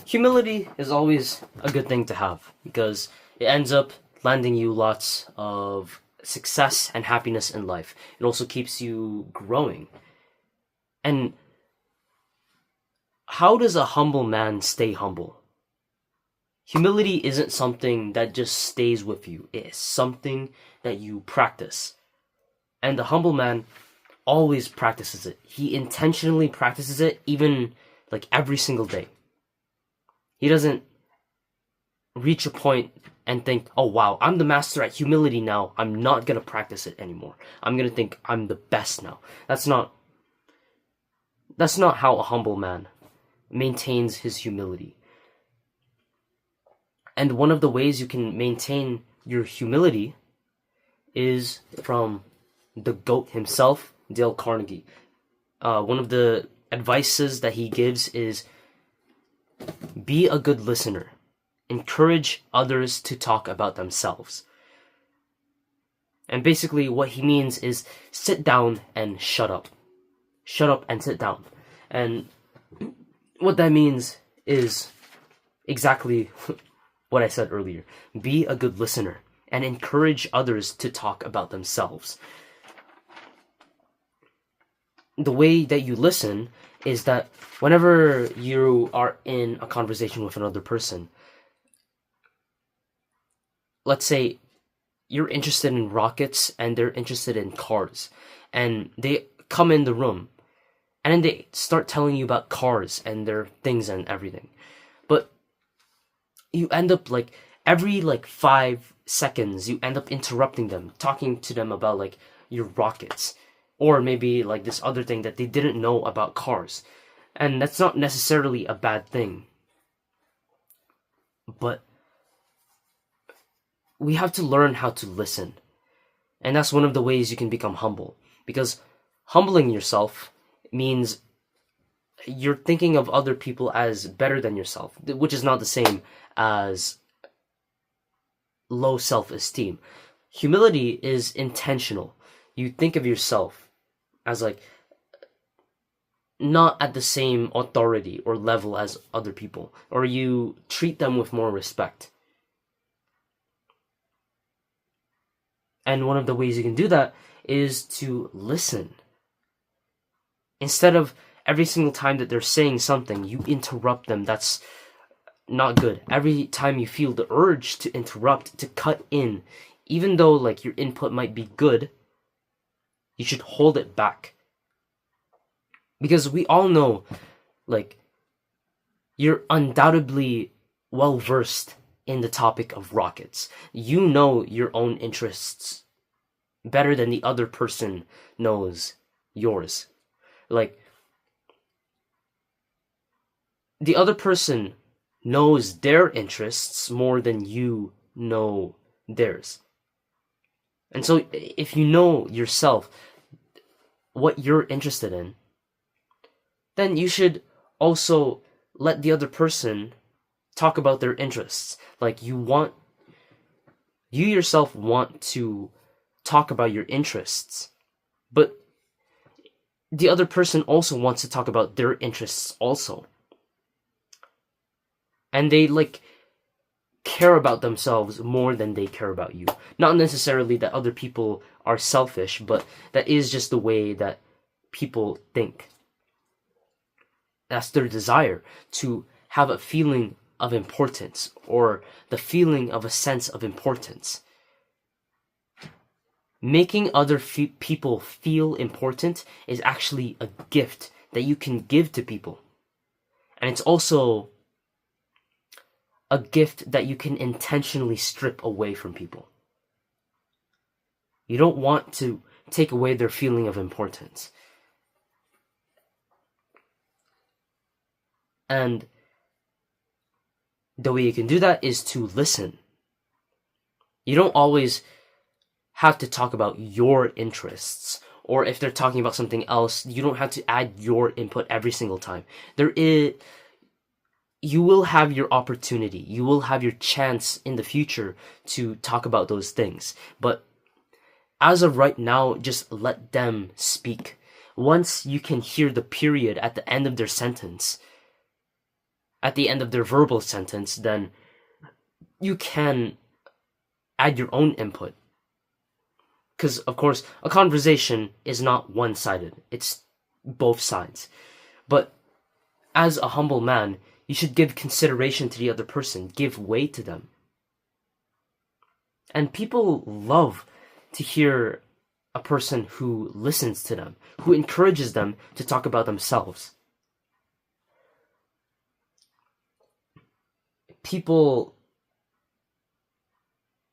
humility is always a good thing to have because it ends up landing you lots of success and happiness in life. It also keeps you growing. And how does a humble man stay humble? Humility isn't something that just stays with you. It is something that you practice. And the humble man always practices it. He intentionally practices it even like every single day. He doesn't reach a point and think, oh wow, I'm the master at humility now. I'm not going to practice it anymore. I'm going to think I'm the best now. That's not how a humble man maintains his humility. And one of the ways you can maintain your humility is from the GOAT himself, Dale Carnegie. One of the advices that he gives is be a good listener. Encourage others to talk about themselves. And basically what he means is sit down and shut up. Shut up and sit down. And what that means is exactly what I said earlier. Be a good listener and encourage others to talk about themselves. The way that you listen is that whenever you are in a conversation with another person, let's say you're interested in rockets and they're interested in cars, and they come in the room and then they start telling you about cars and their things and everything. But you end up every 5 seconds, you end up interrupting them, talking to them about your rockets, or maybe this other thing that they didn't know about cars. And that's not necessarily a bad thing. But we have to learn how to listen. And that's one of the ways you can become humble. Because humbling yourself means you're thinking of other people as better than yourself, which is not the same as low self-esteem. Humility is intentional. You think of yourself as not at the same authority or level as other people, or you treat them with more respect. And one of the ways you can do that is to listen. Instead of every single time that they're saying something, you interrupt them. That's not good. Every time you feel the urge to interrupt, to cut in, even though your input might be good, you should hold it back. Because we all know, you're undoubtedly well versed in the topic of rockets. You know your own interests better than the other person knows yours. The other person knows their interests more than you know theirs. And so if you know yourself, what you're interested in, then you should also let the other person talk about their interests. You yourself want to talk about your interests, but the other person also wants to talk about their interests also. And they care about themselves more than they care about you. Not necessarily that other people are selfish, but that is just the way that people think. That's their desire, to have a feeling of importance, or the feeling of a sense of importance. Making other people feel important is actually a gift that you can give to people. And it's also a gift that you can intentionally strip away from people. You don't want to take away their feeling of importance. And the way you can do that is to listen. You don't always have to talk about your interests, or if they're talking about something else, you don't have to add your input every single time. You will have your opportunity, you will have your chance in the future to talk about those things. But as of right now, just let them speak. Once you can hear the period at the end of their sentence, at the end of their verbal sentence, then you can add your own input. Because, of course, a conversation is not one-sided. It's both sides. But as a humble man, you should give consideration to the other person, give way to them. And people love to hear a person who listens to them, who encourages them to talk about themselves. People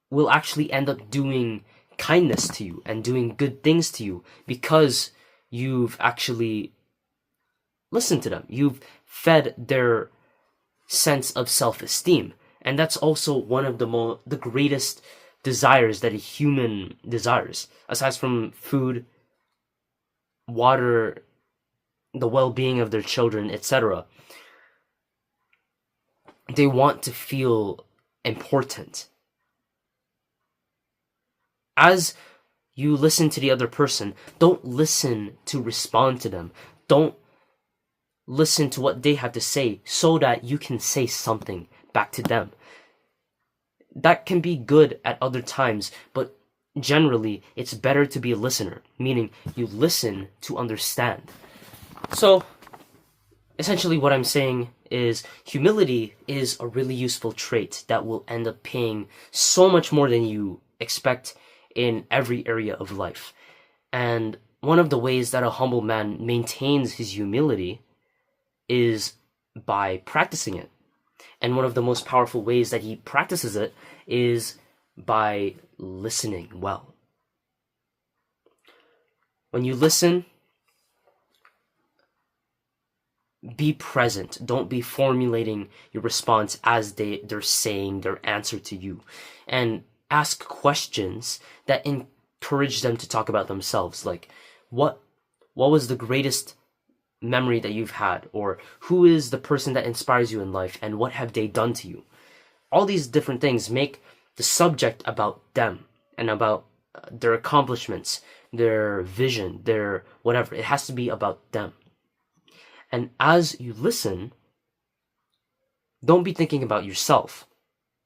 will actually end up doing kindness to you and doing good things to you because you've actually listened to them. You've fed their sense of self-esteem. And that's also one of the greatest desires that a human desires, aside from food, water, the well-being of their children, etc. They want to feel important. As you listen to the other person, don't listen to respond to them. Don't listen to what they have to say so that you can say something back to them. That can be good at other times, but generally it's better to be a listener, meaning you listen to understand. So, essentially what I'm saying is humility is a really useful trait that will end up paying so much more than you expect in every area of life. And one of the ways that a humble man maintains his humility is by practicing it. And one of the most powerful ways that he practices it is by listening well. When you listen, be present. Don't be formulating your response as they're saying their answer to you. And ask questions that encourage them to talk about themselves. Like, what was the greatest memory that you've had? Or who is the person that inspires you in life? And what have they done to you? All these different things make the subject about them and about their accomplishments, their vision, their whatever. It has to be about them. And as you listen, don't be thinking about yourself,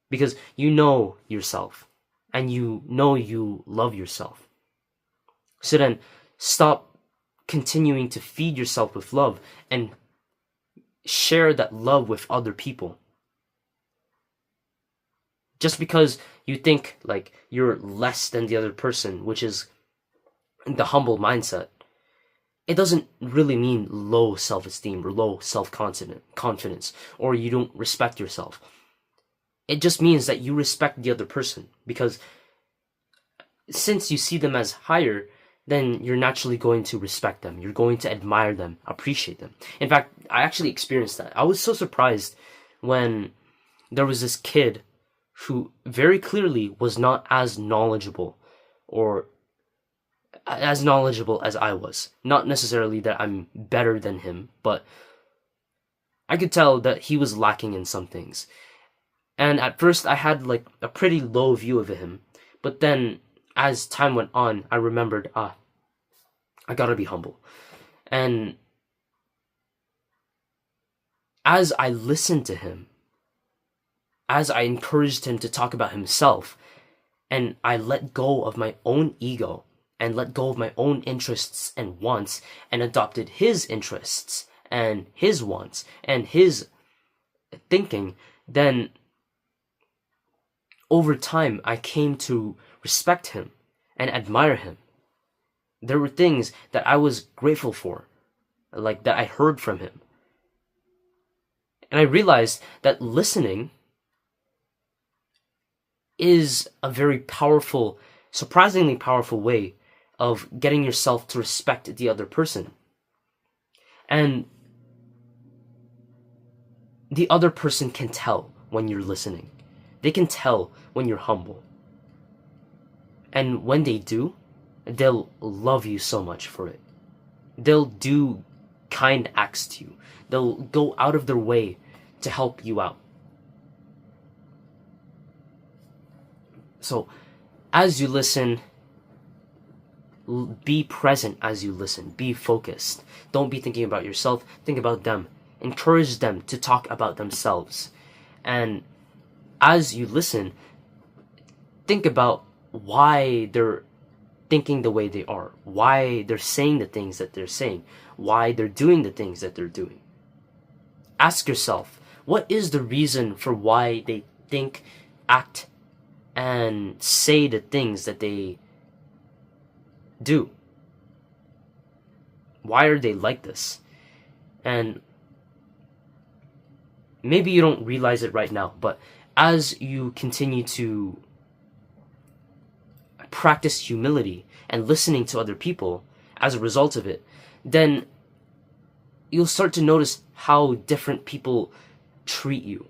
because you know yourself and you know you love yourself. So then stop continuing to feed yourself with love and share that love with other people. Just because you think like you're less than the other person, which is the humble mindset, it doesn't really mean low self-esteem or low self-confidence, or you don't respect yourself. It just means that you respect the other person, because since you see them as higher, then you're naturally going to respect them. You're going to admire them, appreciate them. In fact, I actually experienced that. I was so surprised when there was this kid who very clearly was not as knowledgeable as I was. Not necessarily that I'm better than him, but I could tell that he was lacking in some things. And at first I had like a pretty low view of him, but then as time went on, I remembered, I gotta be humble. And as I listened to him, as I encouraged him to talk about himself, and I let go of my own ego and let go of my own interests and wants and adopted his interests and his wants and his thinking, then over time I came to respect him and admire him. There were things that I was grateful for, like that I heard from him. And I realized that listening is a very powerful, surprisingly powerful way of getting yourself to respect the other person. And the other person can tell when you're listening. They can tell when you're humble. And when they do, they'll love you so much for it. They'll do kind acts to you. They'll go out of their way to help you out. So, as you listen, be present as you listen. Be focused. Don't be thinking about yourself. Think about them. Encourage them to talk about themselves. And as you listen, think about why they're thinking the way they are, why they're saying the things that they're saying, why they're doing the things that they're doing. Ask yourself, what is the reason for why they think, act, and say the things that they do? Why are they like this? And maybe you don't realize it right now, but as you continue to practice humility and listening to other people as a result of it, then you'll start to notice how different people treat you.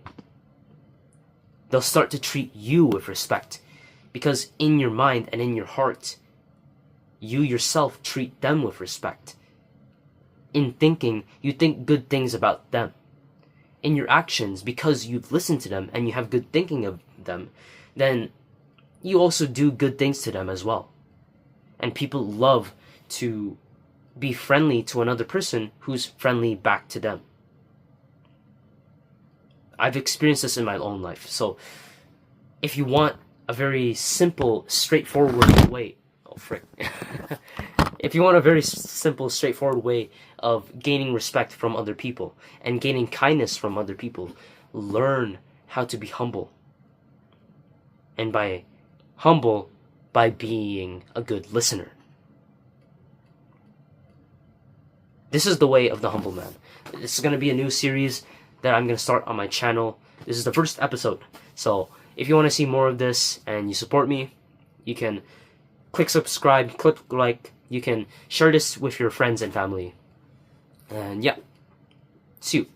They'll start to treat you with respect, because in your mind and in your heart, you yourself treat them with respect. In thinking, you think good things about them. In your actions, because you've listened to them and you have good thinking of them, then you also do good things to them as well. And people love to be friendly to another person who's friendly back to them. I've experienced this in my own life. So if you want a very simple, straightforward way, if you want a very simple, straightforward way of gaining respect from other people and gaining kindness from other people, learn how to be humble. And by humble, by being a good listener. This is the way of the humble man. This is going to be a new series that I'm going to start on my channel. This is the first episode. So if you want to see more of this and you support me, you can click subscribe, click like, you can share this with your friends and family. And yeah, see you.